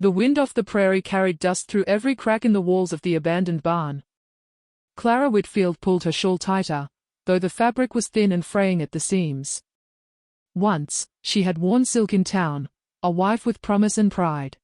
The wind off the prairie carried dust through every crack in the walls of the abandoned barn. Clara Whitfield pulled her shawl tighter, though the fabric was thin and fraying at the seams. Once, she had worn silk in town, a wife with promise and pride.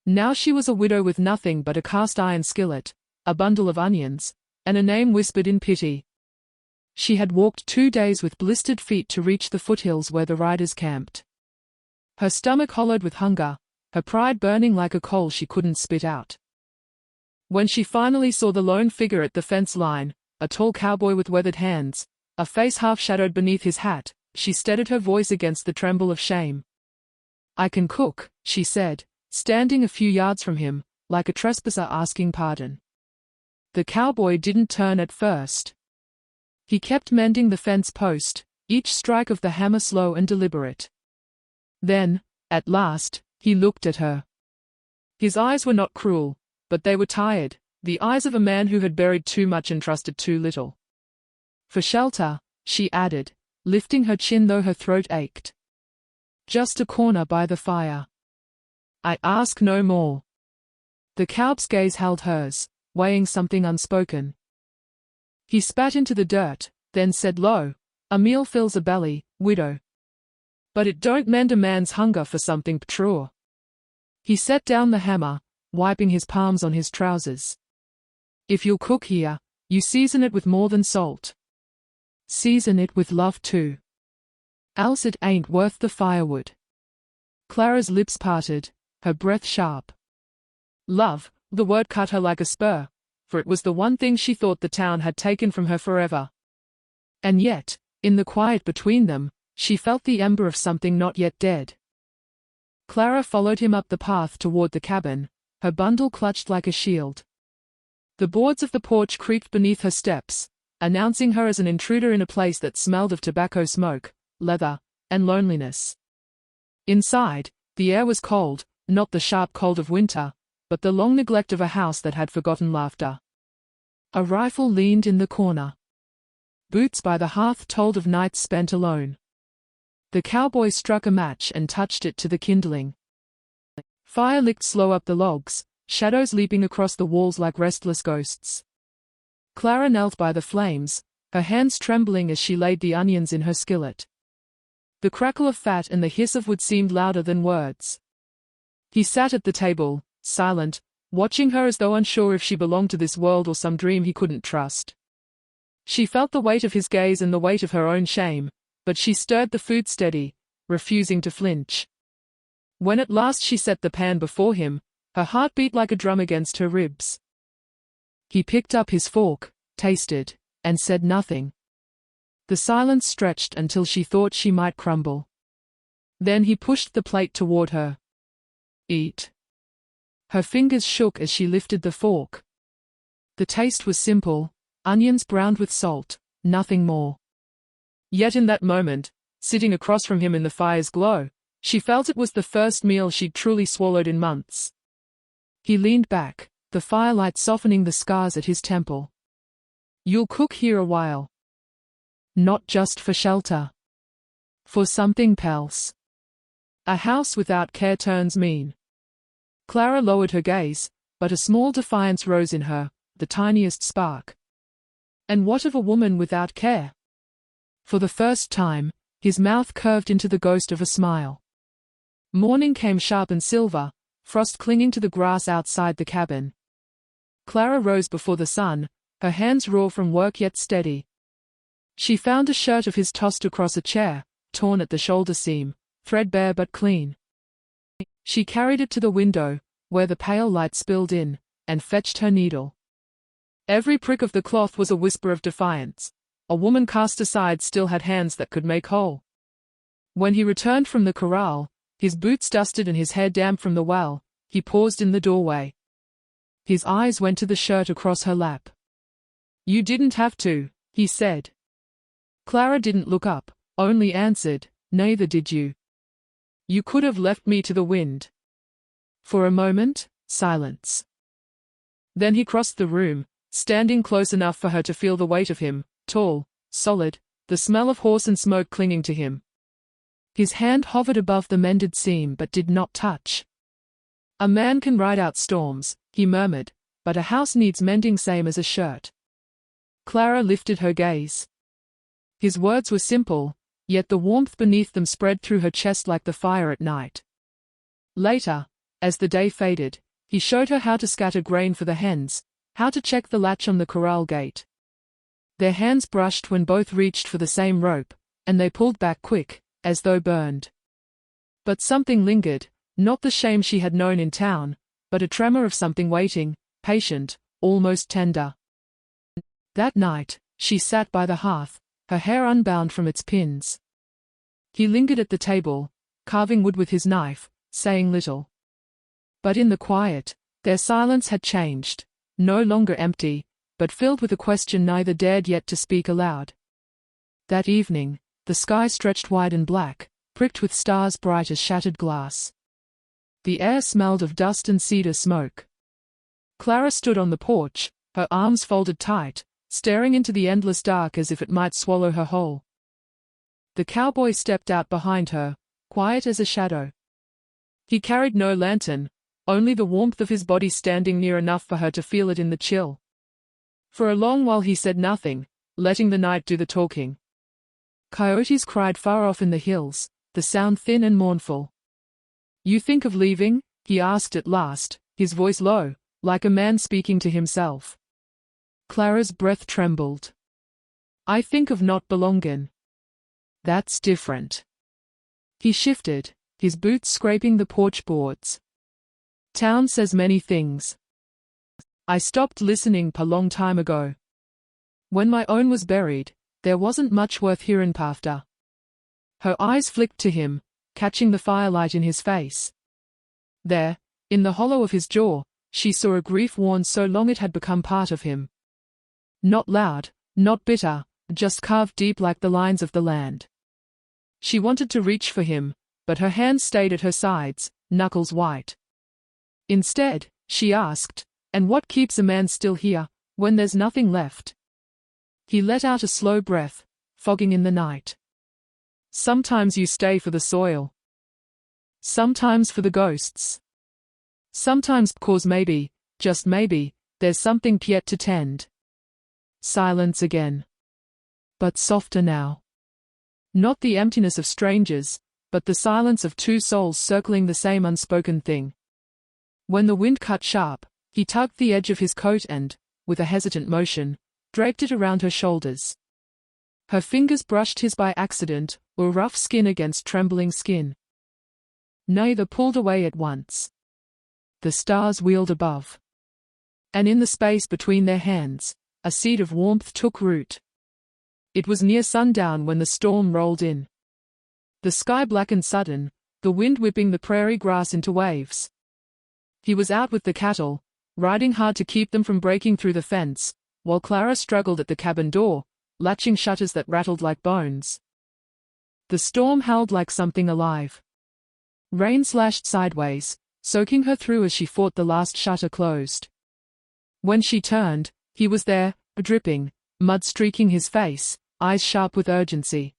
Now she was a widow with nothing but a cast-iron skillet, a bundle of onions, and a name whispered in pity. She had walked 2 days with blistered feet to reach the foothills where the riders camped. Her stomach hollowed with hunger, her pride burning like a coal she couldn't spit out. When she finally saw the lone figure at the fence line, a tall cowboy with weathered hands, a face half-shadowed beneath his hat, she steadied her voice against the tremble of shame. "I can cook," she said, standing a few yards from him, like a trespasser asking pardon. The cowboy didn't turn at first. He kept mending the fence post, each strike of the hammer slow and deliberate. Then, at last, he looked at her. His eyes were not cruel, but they were tired, the eyes of a man who had buried too much and trusted too little. "For shelter," she added, lifting her chin though her throat ached. "Just a corner by the fire. I ask no more." The cowboy's gaze held hers, weighing something unspoken. He spat into the dirt, then said low, "A meal fills a belly, widow. But it don't mend a man's hunger for something truer." He set down the hammer, wiping his palms on his trousers. "If you'll cook here, you season it with more than salt. Season it with love too. Else it ain't worth the firewood." Clara's lips parted, her breath sharp. Love, the word cut her like a spur, for it was the one thing she thought the town had taken from her forever. And yet, in the quiet between them, she felt the ember of something not yet dead. Clara followed him up the path toward the cabin, her bundle clutched like a shield. The boards of the porch creaked beneath her steps, announcing her as an intruder in a place that smelled of tobacco smoke, leather, and loneliness. Inside, the air was cold, not the sharp cold of winter, but the long neglect of a house that had forgotten laughter. A rifle leaned in the corner. Boots by the hearth told of nights spent alone. The cowboy struck a match and touched it to the kindling. Fire licked slow up the logs, shadows leaping across the walls like restless ghosts. Clara knelt by the flames, her hands trembling as she laid the onions in her skillet. The crackle of fat and the hiss of wood seemed louder than words. He sat at the table, silent, watching her as though unsure if she belonged to this world or some dream he couldn't trust. She felt the weight of his gaze and the weight of her own shame, but she stirred the food steady, refusing to flinch. When at last she set the pan before him, her heart beat like a drum against her ribs. He picked up his fork, tasted, and said nothing. The silence stretched until she thought she might crumble. Then he pushed the plate toward her. "Eat." Her fingers shook as she lifted the fork. The taste was simple, onions browned with salt, nothing more. Yet in that moment, sitting across from him in the fire's glow, she felt it was the first meal she'd truly swallowed in months. He leaned back, the firelight softening the scars at his temple. "You'll cook here a while. Not just for shelter. For something else. A house without care turns mean." Clara lowered her gaze, but a small defiance rose in her, the tiniest spark. "And what of a woman without care?" For the first time, his mouth curved into the ghost of a smile. Morning came sharp and silver, frost clinging to the grass outside the cabin. Clara rose before the sun, her hands raw from work yet steady. She found a shirt of his tossed across a chair, torn at the shoulder seam, threadbare but clean. She carried it to the window, where the pale light spilled in, and fetched her needle. Every prick of the cloth was a whisper of defiance. A woman cast aside still had hands that could make whole. When he returned from the corral, his boots dusted and his hair damp from the well, he paused in the doorway. His eyes went to the shirt across her lap. "You didn't have to," he said. Clara didn't look up, only answered, "Neither did you. You could have left me to the wind." For a moment, silence. Then he crossed the room, standing close enough for her to feel the weight of him, tall, solid, the smell of horse and smoke clinging to him. His hand hovered above the mended seam but did not touch. "A man can ride out storms," he murmured, "but a house needs mending same as a shirt." Clara lifted her gaze. His words were simple, yet the warmth beneath them spread through her chest like the fire at night. Later, as the day faded, he showed her how to scatter grain for the hens, how to check the latch on the corral gate. Their hands brushed when both reached for the same rope, and they pulled back quick, as though burned. But something lingered, not the shame she had known in town, but a tremor of something waiting, patient, almost tender. That night, she sat by the hearth, her hair unbound from its pins. He lingered at the table, carving wood with his knife, saying little. But in the quiet, their silence had changed, no longer empty, but filled with a question neither dared yet to speak aloud. That evening, the sky stretched wide and black, pricked with stars bright as shattered glass. The air smelled of dust and cedar smoke. Clara stood on the porch, her arms folded tight, staring into the endless dark as if it might swallow her whole. The cowboy stepped out behind her, quiet as a shadow. He carried no lantern, only the warmth of his body standing near enough for her to feel it in the chill. For a long while he said nothing, letting the night do the talking. Coyotes cried far off in the hills, the sound thin and mournful. "You think of leaving?" he asked at last, his voice low, like a man speaking to himself. Clara's breath trembled. "I think of not belonging." "That's different." He shifted, his boots scraping the porch boards. "Town says many things. I stopped listening a long time ago. When my own was buried, there wasn't much worth hearing after." Her eyes flicked to him, catching the firelight in his face. There, in the hollow of his jaw, she saw a grief worn so long it had become part of him. Not loud, not bitter, just carved deep like the lines of the land. She wanted to reach for him, but her hands stayed at her sides, knuckles white. Instead, she asked, "And what keeps a man still here, when there's nothing left?" He let out a slow breath, fogging in the night. "Sometimes you stay for the soil. Sometimes for the ghosts. Sometimes because maybe, just maybe, there's something yet to tend." Silence again. But softer now. Not the emptiness of strangers, but the silence of two souls circling the same unspoken thing. When the wind cut sharp, he tugged the edge of his coat and, with a hesitant motion, draped it around her shoulders. Her fingers brushed his by accident, or rough skin against trembling skin. Neither pulled away at once. The stars wheeled above. And in the space between their hands, a seed of warmth took root. It was near sundown when the storm rolled in. The sky blackened sudden, the wind whipping the prairie grass into waves. He was out with the cattle, riding hard to keep them from breaking through the fence, while Clara struggled at the cabin door, latching shutters that rattled like bones. The storm howled like something alive. Rain slashed sideways, soaking her through as she fought the last shutter closed. When she turned, he was there, dripping, mud streaking his face, eyes sharp with urgency.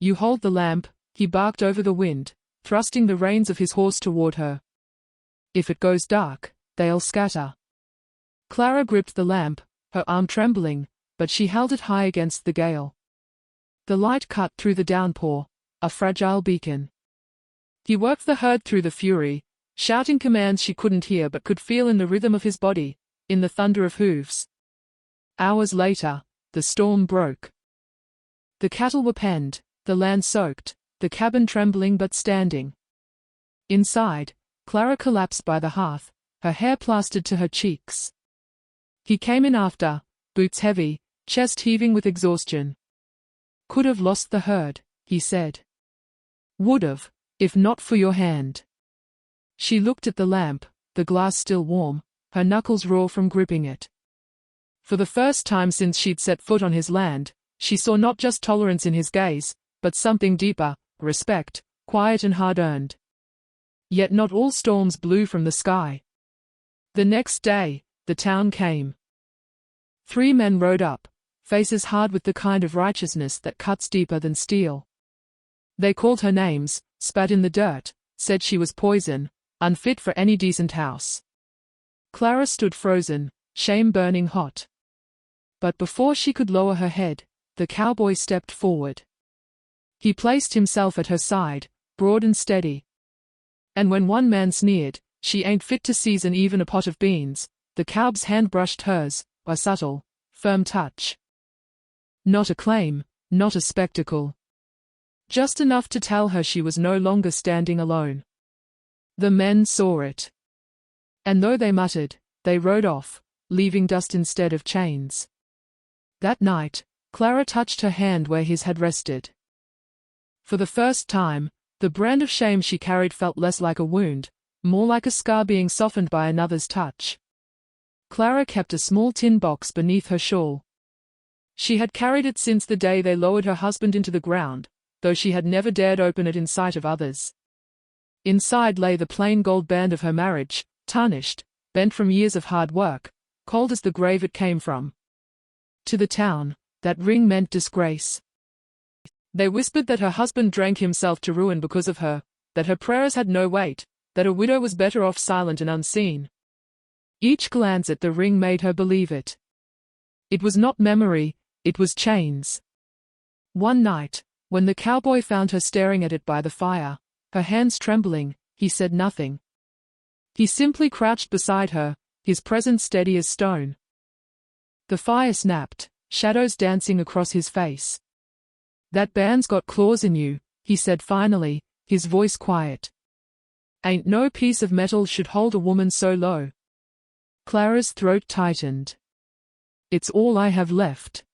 "You hold the lamp," he barked over the wind, thrusting the reins of his horse toward her. "If it goes dark, they'll scatter." Clara gripped the lamp, her arm trembling, but she held it high against the gale. The light cut through the downpour, a fragile beacon. He worked the herd through the fury, shouting commands she couldn't hear but could feel in the rhythm of his body, in the thunder of hooves. Hours later, the storm broke. The cattle were penned, the land soaked, the cabin trembling but standing. Inside, Clara collapsed by the hearth, her hair plastered to her cheeks. He came in after, boots heavy, chest heaving with exhaustion. "Could have lost the herd," he said. "Would have, if not for your hand." She looked at the lamp, the glass still warm, her knuckles raw from gripping it. For the first time since she'd set foot on his land, she saw not just tolerance in his gaze, but something deeper, respect, quiet and hard-earned. Yet not all storms blew from the sky. The next day, the town came. 3 men rode up, faces hard with the kind of righteousness that cuts deeper than steel. They called her names, spat in the dirt, said she was poison, unfit for any decent house. Clara stood frozen, shame burning hot. But before she could lower her head, the cowboy stepped forward. He placed himself at her side, broad and steady. And when one man sneered, "She ain't fit to season even a pot of beans," the cow's hand brushed hers, a subtle, firm touch. Not a claim, not a spectacle. Just enough to tell her she was no longer standing alone. The men saw it. And though they muttered, they rode off, leaving dust instead of chains. That night, Clara touched her hand where his had rested. For the first time, the brand of shame she carried felt less like a wound, more like a scar being softened by another's touch. Clara kept a small tin box beneath her shawl. She had carried it since the day they lowered her husband into the ground, though she had never dared open it in sight of others. Inside lay the plain gold band of her marriage, tarnished, bent from years of hard work, cold as the grave it came from. To the town, that ring meant disgrace. They whispered that her husband drank himself to ruin because of her, that her prayers had no weight, that a widow was better off silent and unseen. Each glance at the ring made her believe it. It was not memory, it was chains. One night, when the cowboy found her staring at it by the fire, her hands trembling, he said nothing. He simply crouched beside her, his presence steady as stone. The fire snapped, shadows dancing across his face. "That band's got claws in you," he said finally, his voice quiet. "Ain't no piece of metal should hold a woman so low." Clara's throat tightened. "It's all I have left."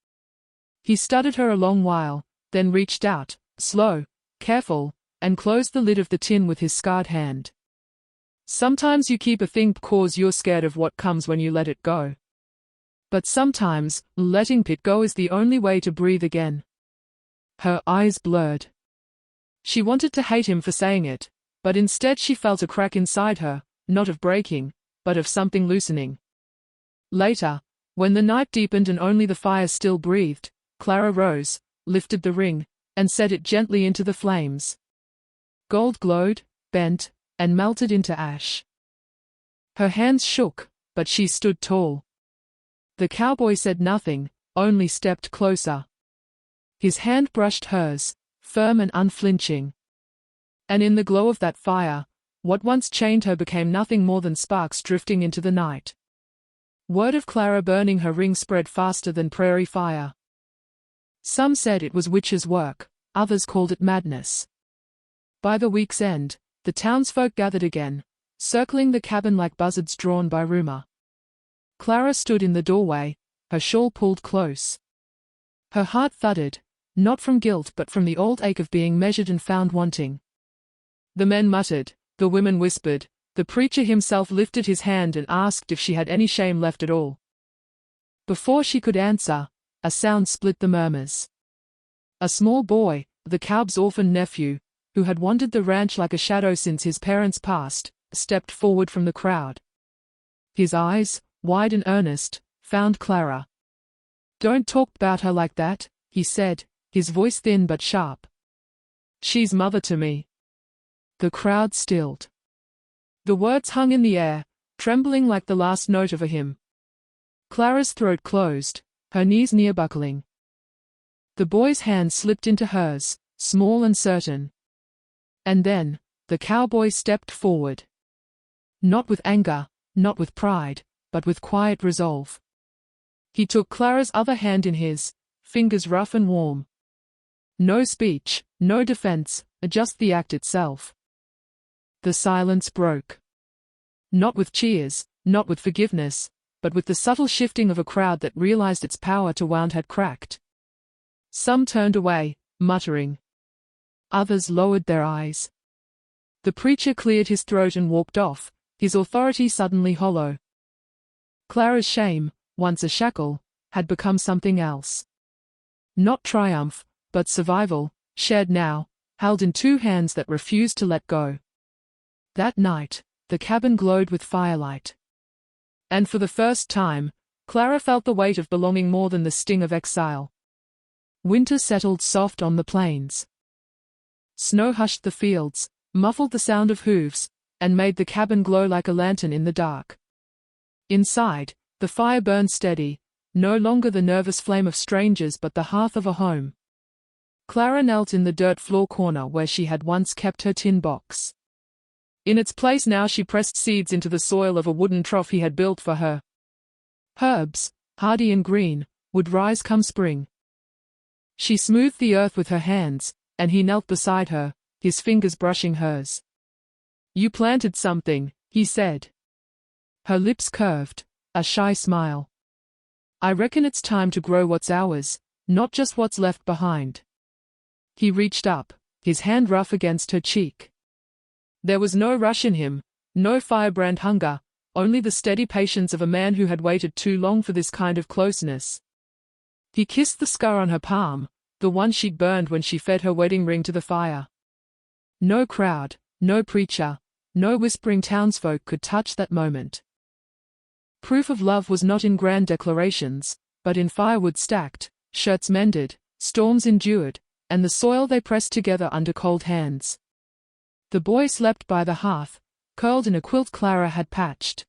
He studied her a long while, then reached out, slow, careful, and closed the lid of the tin with his scarred hand. "Sometimes you keep a thing because you're scared of what comes when you let it go. But sometimes, letting it go is the only way to breathe again." Her eyes blurred. She wanted to hate him for saying it, but instead she felt a crack inside her, not of breaking, but of something loosening. Later, when the night deepened and only the fire still breathed, Clara rose, lifted the ring, and set it gently into the flames. Gold glowed, bent, and melted into ash. Her hands shook, but she stood tall. The cowboy said nothing, only stepped closer. His hand brushed hers, firm and unflinching. And in the glow of that fire, what once chained her became nothing more than sparks drifting into the night. Word of Clara burning her ring spread faster than prairie fire. Some said it was witches' work, others called it madness. By the week's end, the townsfolk gathered again, circling the cabin like buzzards drawn by rumor. Clara stood in the doorway, her shawl pulled close. Her heart thudded, not from guilt but from the old ache of being measured and found wanting. The men muttered, the women whispered, the preacher himself lifted his hand and asked if she had any shame left at all. Before she could answer, a sound split the murmurs. A small boy, the cow's orphan nephew, who had wandered the ranch like a shadow since his parents passed, stepped forward from the crowd. His eyes, wide and earnest, found Clara. "Don't talk about her like that," he said, his voice thin but sharp. "She's mother to me." The crowd stilled. The words hung in the air, trembling like the last note of a hymn. Clara's throat closed, her knees near buckling. The boy's hand slipped into hers, small and certain. And then, the cowboy stepped forward. Not with anger, not with pride, but with quiet resolve. He took Clara's other hand in his, fingers rough and warm. No speech, no defense, just the act itself. The silence broke. Not with cheers, not with forgiveness, but with the subtle shifting of a crowd that realized its power to wound had cracked. Some turned away, muttering. Others lowered their eyes. The preacher cleared his throat and walked off, his authority suddenly hollow. Clara's shame, once a shackle, had become something else. Not triumph, but survival, shared now, held in two hands that refused to let go. That night, the cabin glowed with firelight. And for the first time, Clara felt the weight of belonging more than the sting of exile. Winter settled soft on the plains. Snow hushed the fields, muffled the sound of hooves, and made the cabin glow like a lantern in the dark. Inside, the fire burned steady, no longer the nervous flame of strangers but the hearth of a home. Clara knelt in the dirt floor corner where she had once kept her tin box. In its place now she pressed seeds into the soil of a wooden trough he had built for her. Herbs, hardy and green, would rise come spring. She smoothed the earth with her hands, and he knelt beside her, his fingers brushing hers. "You planted something," he said. Her lips curved, a shy smile. "I reckon it's time to grow what's ours, not just what's left behind." He reached up, his hand rough against her cheek. There was no rush in him, no firebrand hunger, only the steady patience of a man who had waited too long for this kind of closeness. He kissed the scar on her palm, the one she'd burned when she fed her wedding ring to the fire. No crowd, no preacher, no whispering townsfolk could touch that moment. Proof of love was not in grand declarations, but in firewood stacked, shirts mended, storms endured, and the soil they pressed together under cold hands. The boy slept by the hearth, curled in a quilt Clara had patched.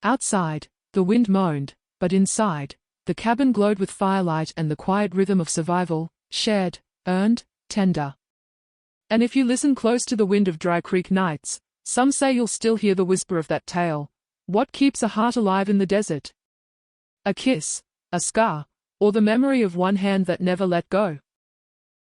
Outside, the wind moaned, but inside, the cabin glowed with firelight and the quiet rhythm of survival, shared, earned, tender. And if you listen close to the wind of Dry Creek nights, some say you'll still hear the whisper of that tale. What keeps a heart alive in the desert? A kiss, a scar, or the memory of one hand that never let go?